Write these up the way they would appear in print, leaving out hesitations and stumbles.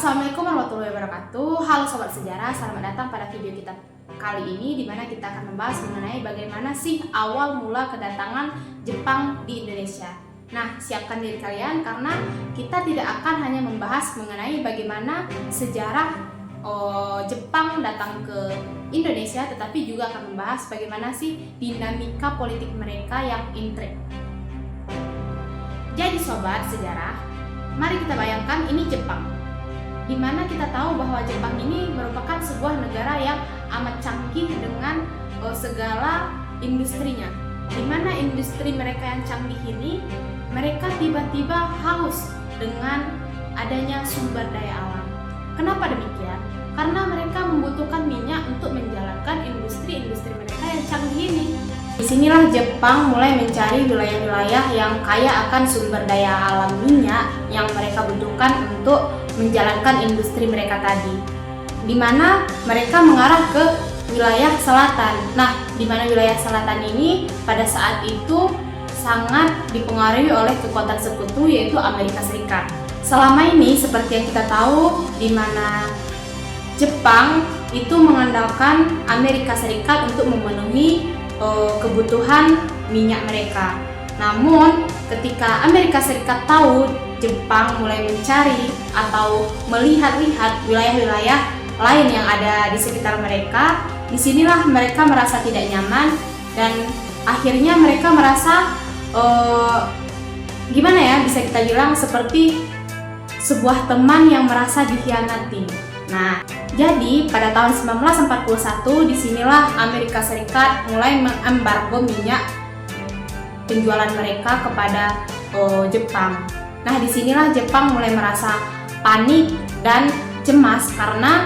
Assalamualaikum warahmatullahi wabarakatuh. Halo Sobat Sejarah, selamat datang pada video kita kali ini di mana kita akan membahas mengenai bagaimana sih awal mula kedatangan Jepang di Indonesia. Nah, siapkan diri kalian karena kita tidak akan hanya membahas mengenai bagaimana sejarah Jepang datang ke Indonesia, tetapi juga akan membahas bagaimana sih dinamika politik mereka yang intrik. Jadi Sobat Sejarah, mari kita bayangkan ini Jepang, di mana kita tahu bahwa Jepang ini merupakan sebuah negara yang amat canggih dengan segala industrinya. Di mana industri mereka yang canggih ini, mereka tiba-tiba haus dengan adanya sumber daya alam. Kenapa demikian? Karena mereka membutuhkan minyak untuk menjalankan industri-industri mereka yang canggih ini. Disinilah Jepang mulai mencari wilayah-wilayah yang kaya akan sumber daya alam minyak yang mereka butuhkan untuk menjalankan industri mereka tadi, di mana mereka mengarah ke wilayah selatan. Nah, di mana wilayah selatan ini pada saat itu sangat dipengaruhi oleh kekuatan sekutu yaitu Amerika Serikat. Selama ini seperti yang kita tahu, di mana Jepang itu mengandalkan Amerika Serikat untuk memenuhi kebutuhan minyak mereka. Namun, ketika Amerika Serikat tahu Jepang mulai mencari atau melihat-lihat wilayah-wilayah lain yang ada di sekitar mereka, disinilah mereka merasa tidak nyaman dan akhirnya mereka merasa gimana ya, bisa kita bilang seperti sebuah teman yang merasa dikhianati. Nah, jadi pada tahun 1941 disinilah Amerika Serikat mulai mengembargo minyak penjualan mereka kepada Jepang. Nah, disinilah Jepang mulai merasa panik dan cemas karena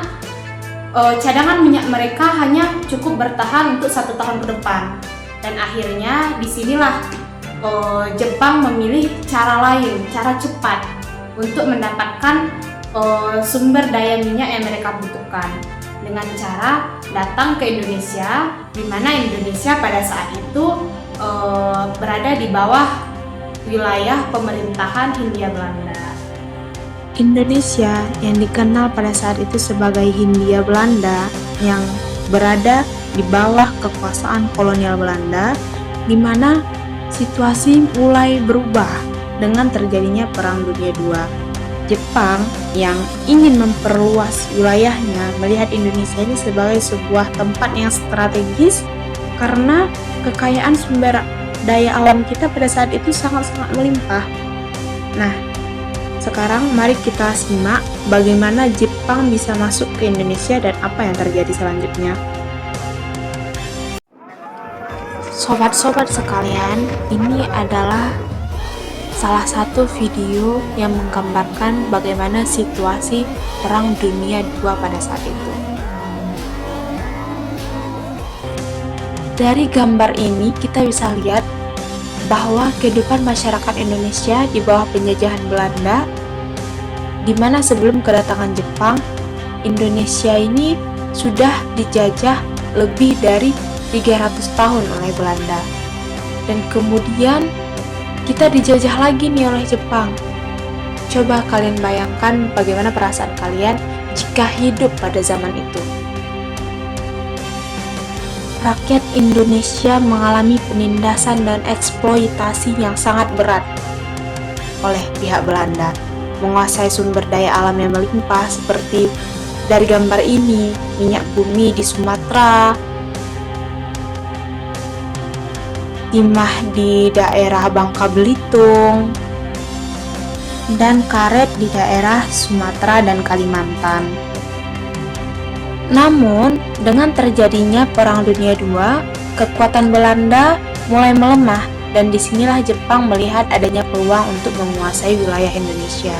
cadangan minyak mereka hanya cukup bertahan untuk 1 tahun ke depan. Dan akhirnya disinilah Jepang memilih cara lain, cara cepat untuk mendapatkan sumber daya minyak yang mereka butuhkan dengan cara datang ke Indonesia, di mana Indonesia pada saat itu berada di bawah wilayah pemerintahan Hindia Belanda. Indonesia yang dikenal pada saat itu sebagai Hindia Belanda yang berada di bawah kekuasaan kolonial Belanda, di mana situasi mulai berubah dengan terjadinya Perang Dunia II. Jepang yang ingin memperluas wilayahnya melihat Indonesia ini sebagai sebuah tempat yang strategis karena kekayaan sumber daya alam kita pada saat itu sangat-sangat melimpah. Nah, sekarang mari kita simak bagaimana Jepang bisa masuk ke Indonesia dan apa yang terjadi selanjutnya. Sobat-sobat sekalian, ini adalah salah satu video yang menggambarkan bagaimana situasi Perang Dunia II pada saat itu. Dari gambar ini kita bisa lihat bahwa kehidupan masyarakat Indonesia di bawah penjajahan Belanda, di mana sebelum kedatangan Jepang, Indonesia ini sudah dijajah lebih dari 300 tahun oleh Belanda. Dan kemudian kita dijajah lagi nih oleh Jepang. Coba kalian bayangkan bagaimana perasaan kalian jika hidup pada zaman itu. Rakyat Indonesia mengalami penindasan dan eksploitasi yang sangat berat oleh pihak Belanda. Menguasai sumber daya alam yang melimpah seperti dari gambar ini, minyak bumi di Sumatera, timah di daerah Bangka Belitung, dan karet di daerah Sumatera dan Kalimantan. Namun, dengan terjadinya Perang Dunia II, kekuatan Belanda mulai melemah dan disinilah Jepang melihat adanya peluang untuk menguasai wilayah Indonesia.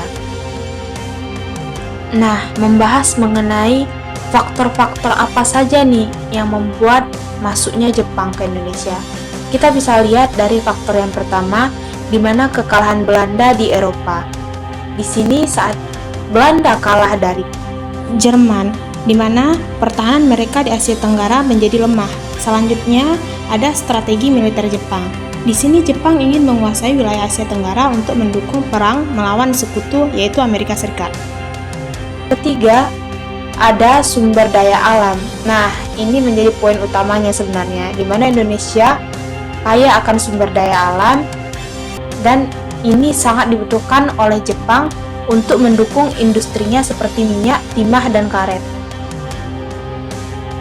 Nah, membahas mengenai faktor-faktor apa saja nih yang membuat masuknya Jepang ke Indonesia. Kita bisa lihat dari faktor yang pertama, di mana kekalahan Belanda di Eropa. Di sini saat Belanda kalah dari Jerman, di mana pertahanan mereka di Asia Tenggara menjadi lemah. Selanjutnya ada strategi militer Jepang. Di sini Jepang ingin menguasai wilayah Asia Tenggara untuk mendukung perang melawan sekutu yaitu Amerika Serikat. ketiga, ada sumber daya alam. Nah, ini menjadi poin utamanya sebenarnya, di mana Indonesia kaya akan sumber daya alam dan ini sangat dibutuhkan oleh Jepang untuk mendukung industrinya seperti minyak, timah, dan karet.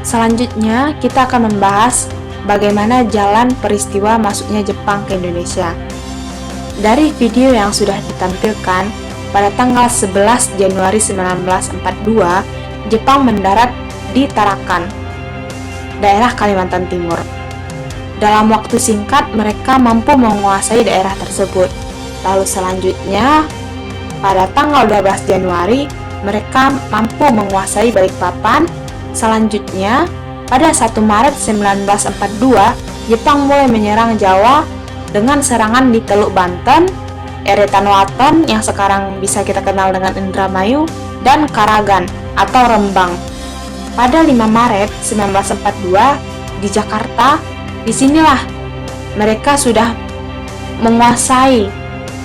Selanjutnya, kita akan membahas bagaimana jalan peristiwa masuknya Jepang ke Indonesia. Dari video yang sudah ditampilkan, pada tanggal 11 Januari 1942, Jepang mendarat di Tarakan, daerah Kalimantan Timur. Dalam waktu singkat, mereka mampu menguasai daerah tersebut. Lalu selanjutnya, pada tanggal 12 Januari, mereka mampu menguasai Balikpapan. Selanjutnya, pada 1 Maret 1942, Jepang mulai menyerang Jawa dengan serangan di Teluk Banten, Eretan Waton yang sekarang bisa kita kenal dengan Indramayu, dan Karagan atau Rembang. Pada 5 Maret 1942 di Jakarta, disinilah mereka sudah menguasai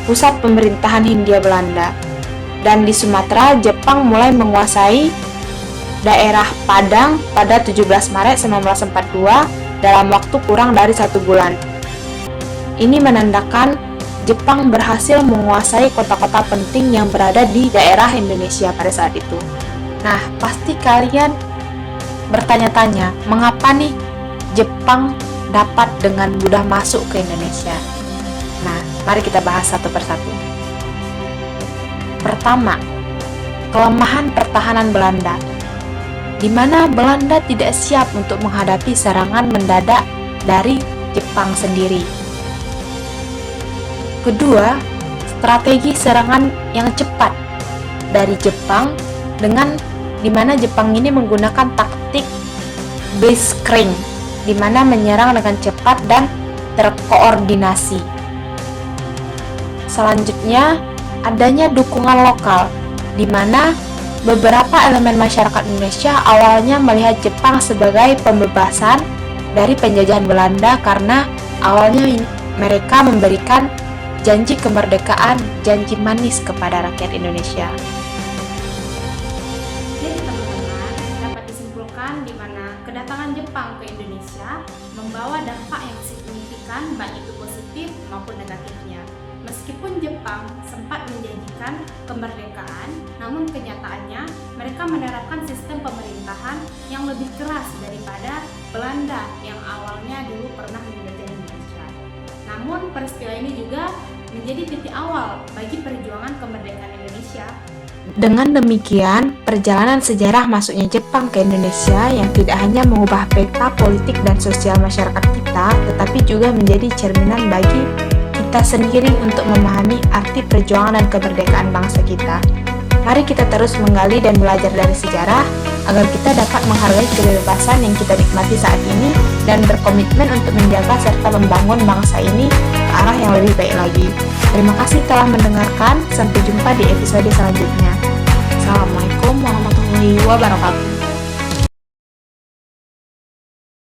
pusat pemerintahan Hindia Belanda. Dan di Sumatera, Jepang mulai menguasai daerah Padang pada 17 Maret 1942 dalam waktu kurang dari 1 bulan. Ini menandakan Jepang berhasil menguasai kota-kota penting yang berada di daerah Indonesia pada saat itu. Nah, pasti kalian bertanya-tanya, mengapa nih Jepang dapat dengan mudah masuk ke Indonesia? Nah, mari kita bahas satu persatu. Pertama, kelemahan pertahanan Belanda, di mana Belanda tidak siap untuk menghadapi serangan mendadak dari Jepang sendiri. Kedua, strategi serangan yang cepat dari Jepang di mana Jepang ini menggunakan taktik blitzkrieg, di mana menyerang dengan cepat dan terkoordinasi. Selanjutnya, adanya dukungan lokal, di mana beberapa elemen masyarakat Indonesia awalnya melihat Jepang sebagai pembebasan dari penjajahan Belanda karena awalnya mereka memberikan janji kemerdekaan, janji manis kepada rakyat Indonesia. Jadi teman-teman, dapat disimpulkan di mana kedatangan Jepang ke Indonesia membawa dampak yang signifikan baik itu positif maupun negatifnya. Meskipun Jepang sempat menjanjikan kemerdekaan, namun kenyataannya mereka menerapkan sistem pemerintahan yang lebih keras daripada Belanda yang awalnya dulu pernah menjajah Indonesia. Namun peristiwa ini juga menjadi titik awal bagi perjuangan kemerdekaan Indonesia. Dengan demikian, perjalanan sejarah masuknya Jepang ke Indonesia yang tidak hanya mengubah peta politik dan sosial masyarakat kita, tetapi juga menjadi cerminan bagi kita sendiri untuk memahami arti perjuangan dan kemerdekaan bangsa kita. Mari kita terus menggali dan belajar dari sejarah agar kita dapat menghargai kebebasan yang kita nikmati saat ini dan berkomitmen untuk menjaga serta membangun bangsa ini ke arah yang lebih baik lagi. Terima kasih telah mendengarkan. Sampai jumpa di episode selanjutnya. Assalamualaikum warahmatullahi wabarakatuh.